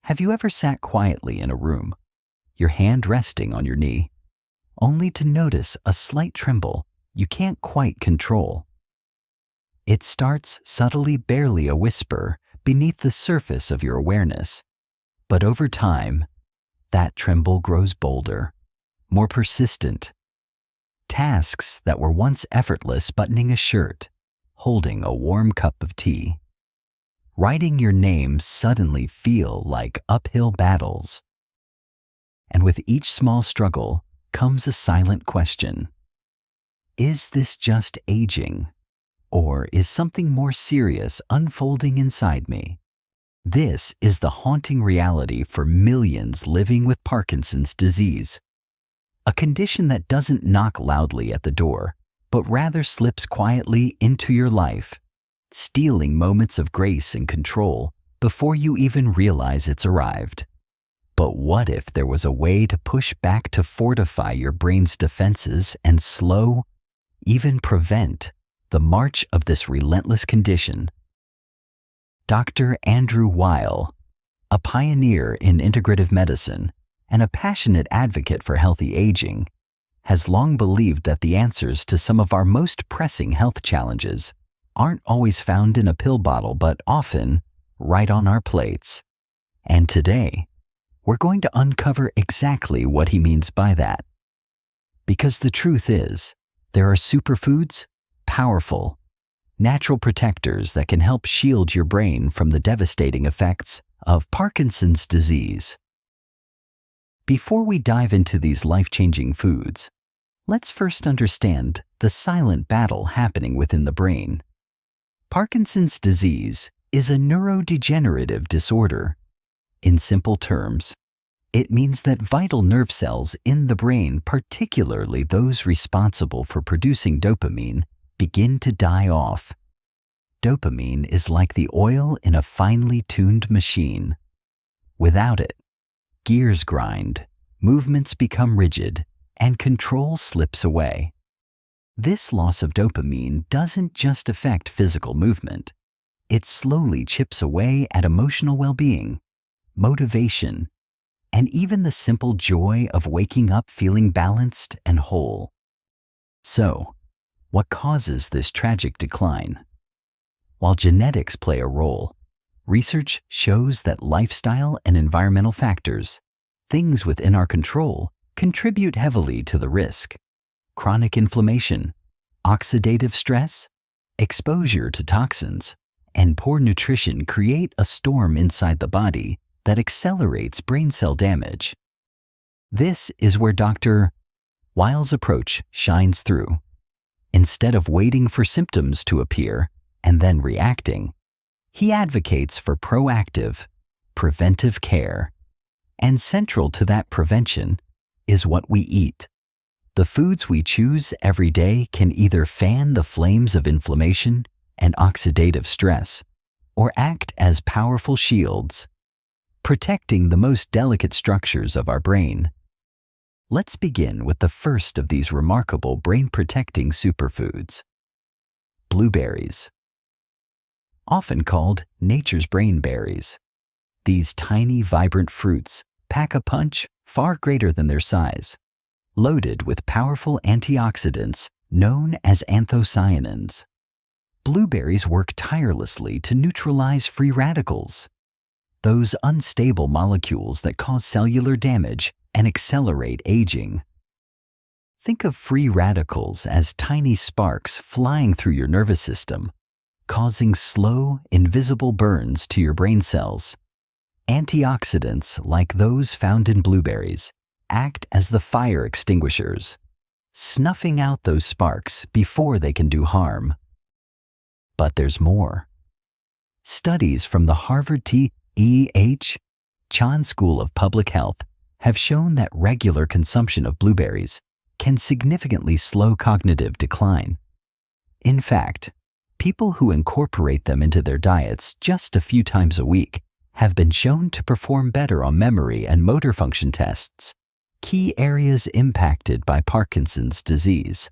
Have you ever sat quietly in a room, your hand resting on your knee, only to notice a slight tremble you can't quite control? It starts subtly, barely a whisper, beneath the surface of your awareness. But over time, that tremble grows bolder, more persistent. Tasks that were once effortless, buttoning a shirt, holding a warm cup of tea, writing your name, suddenly feel like uphill battles. And with each small struggle comes a silent question. Is this just aging? Or is something more serious unfolding inside me? This is the haunting reality for millions living with Parkinson's disease, a condition that doesn't knock loudly at the door, but rather slips quietly into your life, stealing moments of grace and control before you even realize it's arrived. But what if there was a way to push back, to fortify your brain's defenses and slow, even prevent, the march of this relentless condition? Dr. Andrew Weil, a pioneer in integrative medicine and a passionate advocate for healthy aging, has long believed that the answers to some of our most pressing health challenges aren't always found in a pill bottle, but often right on our plates. And today, we're going to uncover exactly what he means by that. Because the truth is, there are superfoods, powerful, natural protectors that can help shield your brain from the devastating effects of Parkinson's disease. Before we dive into these life-changing foods, let's first understand the silent battle happening within the brain. Parkinson's disease is a neurodegenerative disorder. In simple terms, it means that vital nerve cells in the brain, particularly those responsible for producing dopamine, begin to die off. Dopamine is like the oil in a finely tuned machine. Without it, gears grind, movements become rigid, and control slips away. This loss of dopamine doesn't just affect physical movement. It slowly chips away at emotional well-being, motivation, and even the simple joy of waking up feeling balanced and whole. So, what causes this tragic decline? While genetics play a role, research shows that lifestyle and environmental factors, things within our control, contribute heavily to the risk. Chronic inflammation, oxidative stress, exposure to toxins, and poor nutrition create a storm inside the body that accelerates brain cell damage. This is where Dr. Weil's approach shines through. Instead of waiting for symptoms to appear and then reacting, he advocates for proactive, preventive care. And central to that prevention is what we eat. The foods we choose every day can either fan the flames of inflammation and oxidative stress, or act as powerful shields, protecting the most delicate structures of our brain. Let's begin with the first of these remarkable brain-protecting superfoods, blueberries. Often called nature's brain berries, these tiny, vibrant fruits pack a punch far greater than their size, loaded with powerful antioxidants known as anthocyanins. Blueberries work tirelessly to neutralize free radicals, those unstable molecules that cause cellular damage and accelerate aging. Think of free radicals as tiny sparks flying through your nervous system, causing slow, invisible burns to your brain cells. Antioxidants, like those found in blueberries, act as the fire extinguishers, snuffing out those sparks before they can do harm. But there's more. Studies from the Harvard T.E.H. Chan School of Public Health have shown that regular consumption of blueberries can significantly slow cognitive decline. In fact, people who incorporate them into their diets just a few times a week have been shown to perform better on memory and motor function tests, key areas impacted by Parkinson's disease.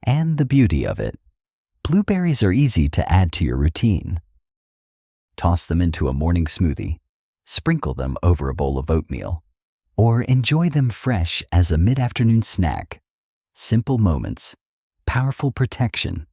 And the beauty of it, blueberries are easy to add to your routine. Toss them into a morning smoothie, sprinkle them over a bowl of oatmeal, or enjoy them fresh as a mid-afternoon snack. Simple moments, powerful protection.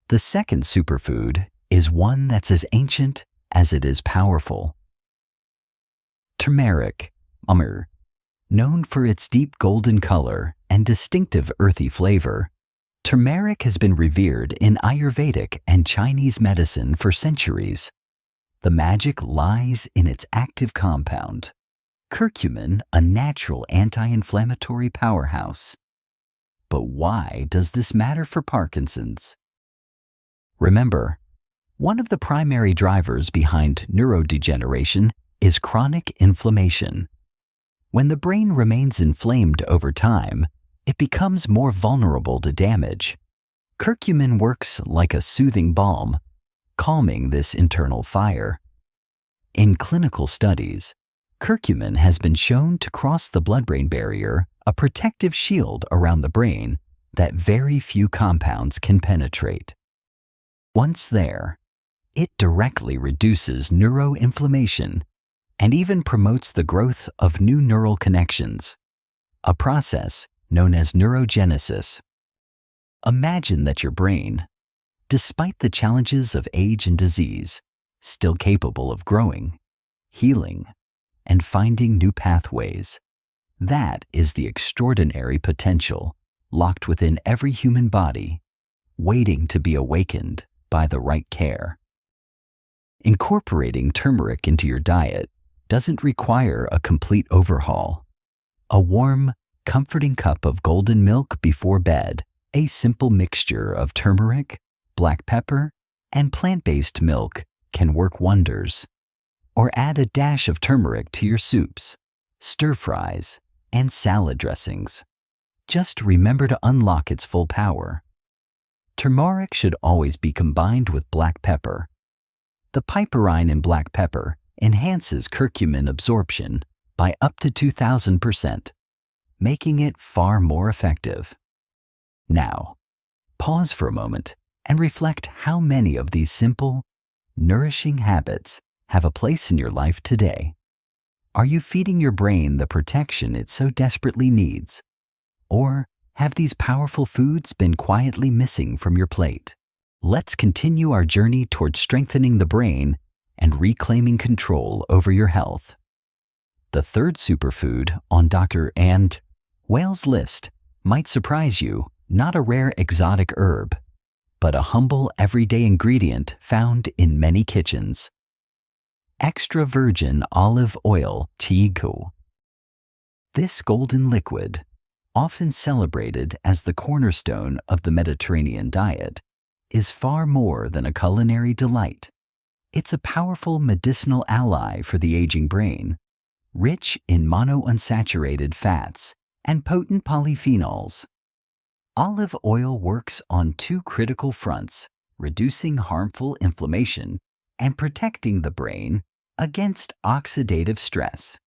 The second superfood is one that's as ancient as it is powerful. Turmeric, known for its deep golden color and distinctive earthy flavor, turmeric has been revered in Ayurvedic and Chinese medicine for centuries. The magic lies in its active compound, curcumin, a natural anti-inflammatory powerhouse. But why does this matter for Parkinson's? Remember, one of the primary drivers behind neurodegeneration is chronic inflammation. When the brain remains inflamed over time, it becomes more vulnerable to damage. Curcumin works like a soothing balm, calming this internal fire. In clinical studies, curcumin has been shown to cross the blood-brain barrier, a protective shield around the brain that very few compounds can penetrate. Once there, it directly reduces neuroinflammation and even promotes the growth of new neural connections, a process known as neurogenesis. Imagine that your brain, despite the challenges of age and disease, still capable of growing, healing, and finding new pathways. That is the extraordinary potential locked within every human body, waiting to be awakened by the right care. Incorporating turmeric into your diet doesn't require a complete overhaul. A warm, comforting cup of golden milk before bed, a simple mixture of turmeric, black pepper, and plant-based milk can work wonders. Or add a dash of turmeric to your soups, stir-fries, and salad dressings. Just remember to unlock its full power. Turmeric should always be combined with black pepper. The piperine in black pepper enhances curcumin absorption by up to 2,000%, making it far more effective. Now, pause for a moment and reflect how many of these simple, nourishing habits have a place in your life today. Are you feeding your brain the protection it so desperately needs? Or have these powerful foods been quietly missing from your plate? Let's continue our journey towards strengthening the brain and reclaiming control over your health. The third superfood on Dr. Weil's list might surprise you, not a rare exotic herb, but a humble everyday ingredient found in many kitchens. Extra virgin olive oil, chiku. This golden liquid, often celebrated as the cornerstone of the Mediterranean diet, is far more than a culinary delight. It's a powerful medicinal ally for the aging brain, rich in monounsaturated fats and potent polyphenols. Olive oil works on two critical fronts, reducing harmful inflammation and protecting the brain against oxidative stress.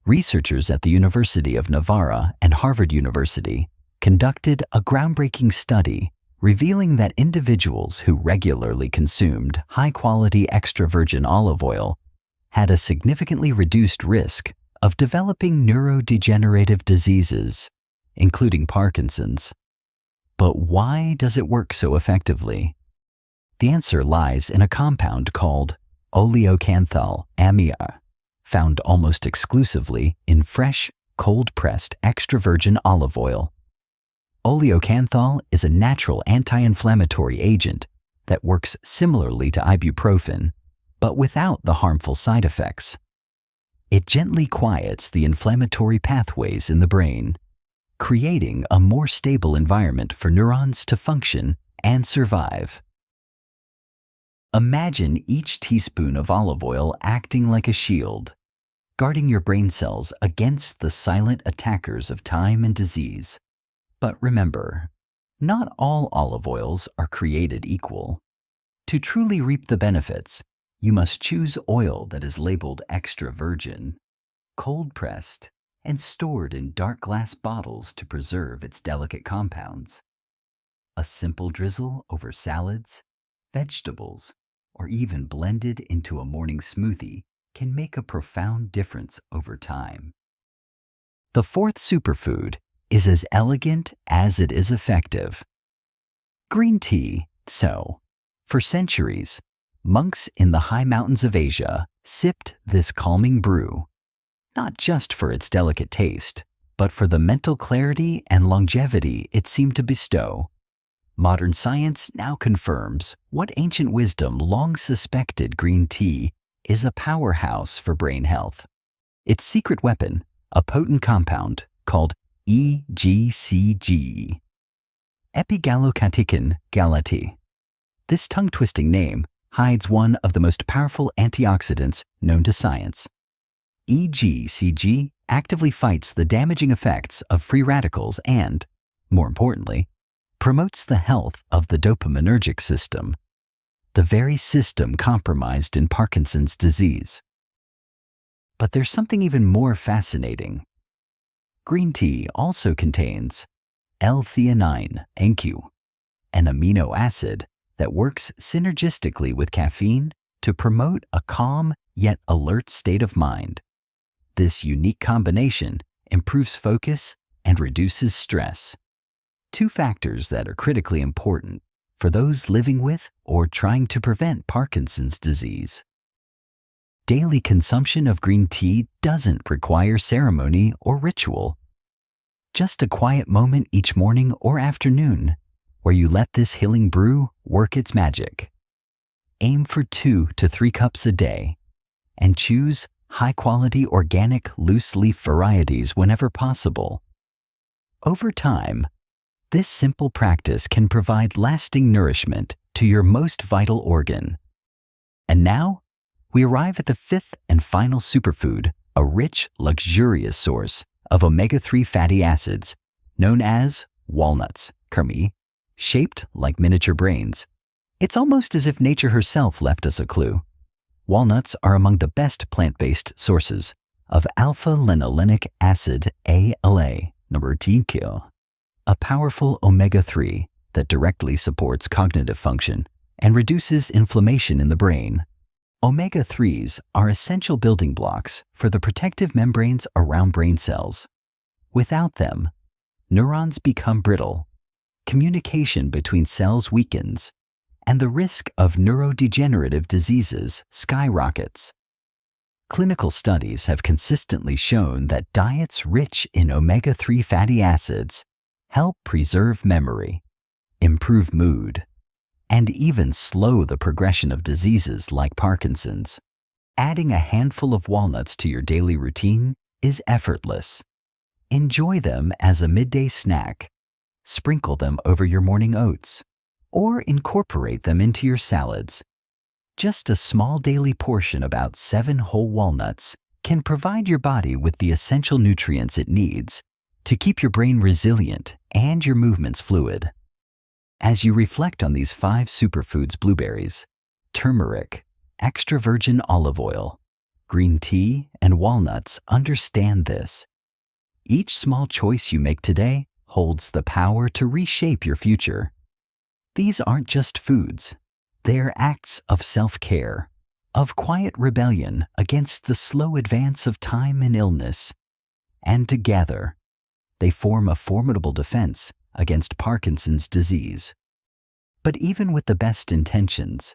Researchers at the University of Navarra and Harvard University conducted a groundbreaking study revealing that individuals who regularly consumed high-quality extra virgin olive oil had a significantly reduced risk of developing neurodegenerative diseases, including Parkinson's. But why does it work so effectively? The answer lies in a compound called oleocanthal amia, found almost exclusively in fresh, cold-pressed extra virgin olive oil. Oleocanthal is a natural anti-inflammatory agent that works similarly to ibuprofen, but without the harmful side effects. It gently quiets the inflammatory pathways in the brain, creating a more stable environment for neurons to function and survive. Imagine each teaspoon of olive oil acting like a shield, guarding your brain cells against the silent attackers of time and disease. But remember, not all olive oils are created equal. To truly reap the benefits, you must choose oil that is labeled extra virgin, cold-pressed, and stored in dark glass bottles to preserve its delicate compounds. A simple drizzle over salads, vegetables, or even blended into a morning smoothie can make a profound difference over time. The fourth superfood is as elegant as it is effective. Green tea. So, for centuries, monks in the high mountains of Asia sipped this calming brew, not just for its delicate taste, but for the mental clarity and longevity it seemed to bestow. Modern science now confirms what ancient wisdom long suspected: green tea is a powerhouse for brain health. Its secret weapon, a potent compound called EGCG, epigallocatechin gallati. This tongue-twisting name hides one of the most powerful antioxidants known to science. EGCG actively fights the damaging effects of free radicals and, more importantly, promotes the health of the dopaminergic system, the very system compromised in Parkinson's disease. But there's something even more fascinating. Green tea also contains L-theanine, NQ, an amino acid that works synergistically with caffeine to promote a calm yet alert state of mind. This unique combination improves focus and reduces stress, two factors that are critically important for those living with or trying to prevent Parkinson's disease. Daily consumption of green tea doesn't require ceremony or ritual. Just a quiet moment each morning or afternoon where you let this healing brew work its magic. Aim for 2 to 3 cups a day and choose high-quality organic loose-leaf varieties whenever possible. Over time, this simple practice can provide lasting nourishment to your most vital organ. And now, we arrive at the fifth and final superfood, a rich, luxurious source of omega-3 fatty acids known as walnuts, curcumin, shaped like miniature brains. It's almost as if nature herself left us a clue. Walnuts are among the best plant-based sources of alpha-linolenic acid ALA, neuroprotective, a powerful omega-3 that directly supports cognitive function and reduces inflammation in the brain. Omega-3s are essential building blocks for the protective membranes around brain cells. Without them, neurons become brittle, communication between cells weakens, and the risk of neurodegenerative diseases skyrockets. Clinical studies have consistently shown that diets rich in omega-3 fatty acids help preserve memory, improve mood, and even slow the progression of diseases like Parkinson's. Adding a handful of walnuts to your daily routine is effortless. Enjoy them as a midday snack, sprinkle them over your morning oats, or incorporate them into your salads. Just a small daily portion, about 7 whole walnuts, can provide your body with the essential nutrients it needs to keep your brain resilient and your movements fluid. As you reflect on these 5 superfoods: blueberries, turmeric, extra virgin olive oil, green tea, and walnuts, understand this. Each small choice you make today holds the power to reshape your future. These aren't just foods. They're acts of self-care, of quiet rebellion against the slow advance of time and illness. And together, they form a formidable defense against Parkinson's disease. But even with the best intentions,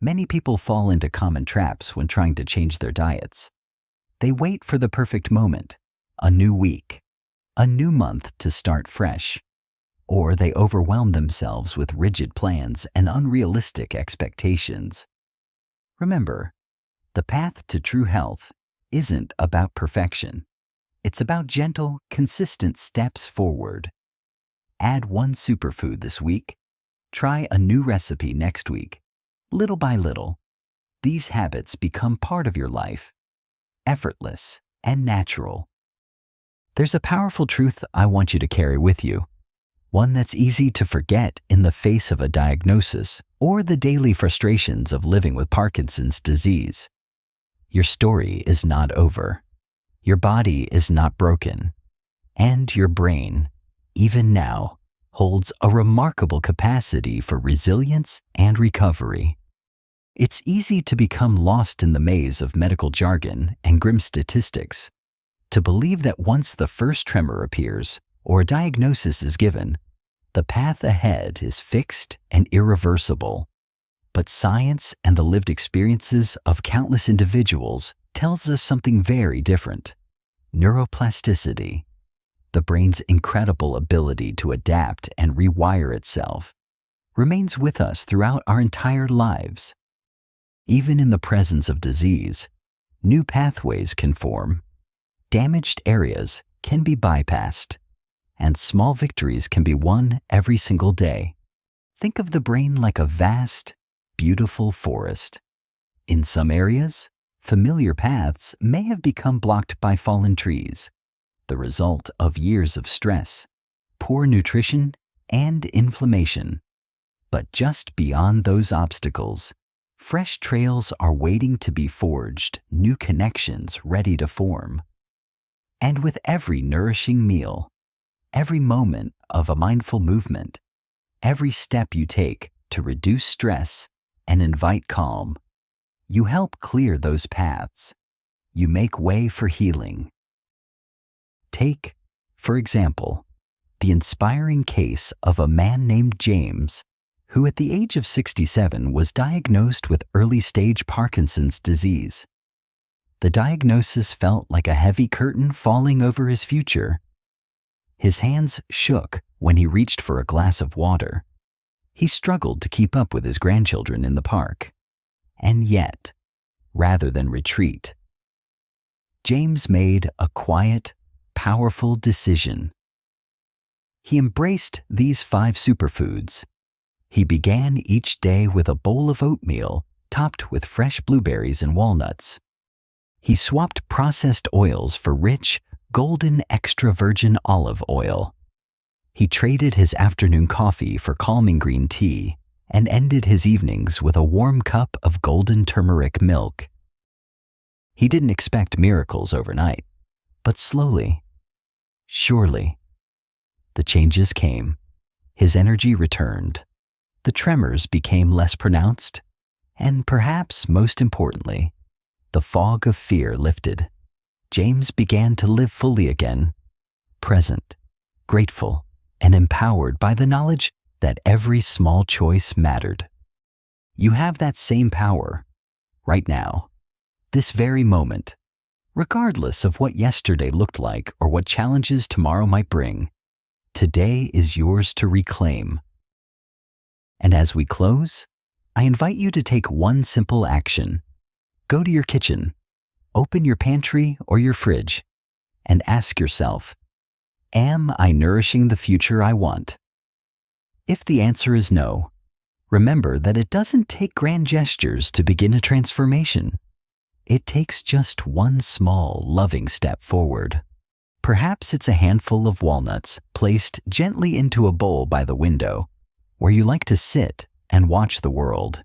many people fall into common traps when trying to change their diets. They wait for the perfect moment, a new week, a new month to start fresh, or they overwhelm themselves with rigid plans and unrealistic expectations. Remember, the path to true health isn't about perfection. It's about gentle, consistent steps forward. Add one superfood this week. Try a new recipe next week. Little by little, these habits become part of your life, effortless and natural. There's a powerful truth I want you to carry with you, one that's easy to forget in the face of a diagnosis or the daily frustrations of living with Parkinson's disease. Your story is not over. Your body is not broken. And your brain, even now, holds a remarkable capacity for resilience and recovery. It's easy to become lost in the maze of medical jargon and grim statistics, to believe that once the first tremor appears or a diagnosis is given, the path ahead is fixed and irreversible. But science and the lived experiences of countless individuals tells us something very different. Neuroplasticity, the brain's incredible ability to adapt and rewire itself, remains with us throughout our entire lives. Even in the presence of disease, new pathways can form, damaged areas can be bypassed, and small victories can be won every single day. Think of the brain like a vast, beautiful forest. In some areas, familiar paths may have become blocked by fallen trees, the result of years of stress, poor nutrition, and inflammation. But just beyond those obstacles, fresh trails are waiting to be forged, new connections ready to form. And with every nourishing meal, every moment of a mindful movement, every step you take to reduce stress and invite calm, you help clear those paths. You make way for healing. Take, for example, the inspiring case of a man named James, who at the age of 67 was diagnosed with early-stage Parkinson's disease. The diagnosis felt like a heavy curtain falling over his future. His hands shook when he reached for a glass of water. He struggled to keep up with his grandchildren in the park. And yet, rather than retreat, James made a quiet, powerful decision. He embraced these 5 superfoods. He began each day with a bowl of oatmeal topped with fresh blueberries and walnuts. He swapped processed oils for rich, golden extra virgin olive oil. He traded his afternoon coffee for calming green tea and ended his evenings with a warm cup of golden turmeric milk. He didn't expect miracles overnight, but slowly, surely, the changes came. His energy returned. The tremors became less pronounced, and perhaps most importantly, the fog of fear lifted. James began to live fully again, present, grateful, and empowered by the knowledge that every small choice mattered. You have that same power, right now, this very moment, regardless of what yesterday looked like or what challenges tomorrow might bring. Today is yours to reclaim. And as we close, I invite you to take one simple action. Go to your kitchen, open your pantry or your fridge, and ask yourself, am I nourishing the future I want? If the answer is no, remember that it doesn't take grand gestures to begin a transformation. It takes just one small, loving step forward. Perhaps it's a handful of walnuts placed gently into a bowl by the window, where you like to sit and watch the world,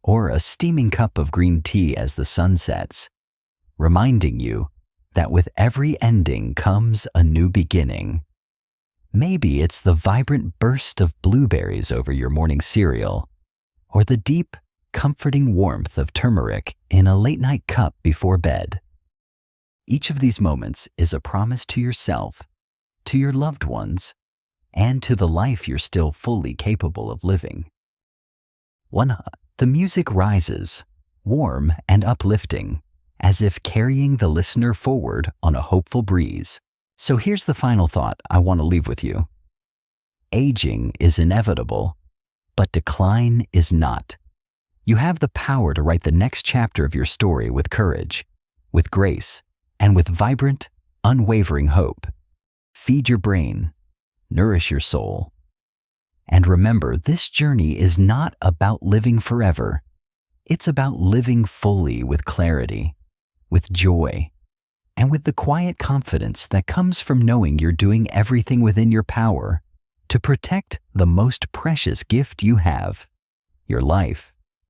or a steaming cup of green tea as the sun sets, reminding you that with every ending comes a new beginning. Maybe it's the vibrant burst of blueberries over your morning cereal, or the deep, comforting warmth of turmeric in a late-night cup before bed. Each of these moments is a promise to yourself, to your loved ones, and to the life you're still fully capable of living. The music rises, warm and uplifting, as if carrying the listener forward on a hopeful breeze. So here's the final thought I want to leave with you. Aging is inevitable, but decline is not. You have the power to write the next chapter of your story with courage, with grace, and with vibrant, unwavering hope. Feed your brain, nourish your soul. And remember, this journey is not about living forever. It's about living fully with clarity, with joy, and with the quiet confidence that comes from knowing you're doing everything within your power to protect the most precious gift you have, your life.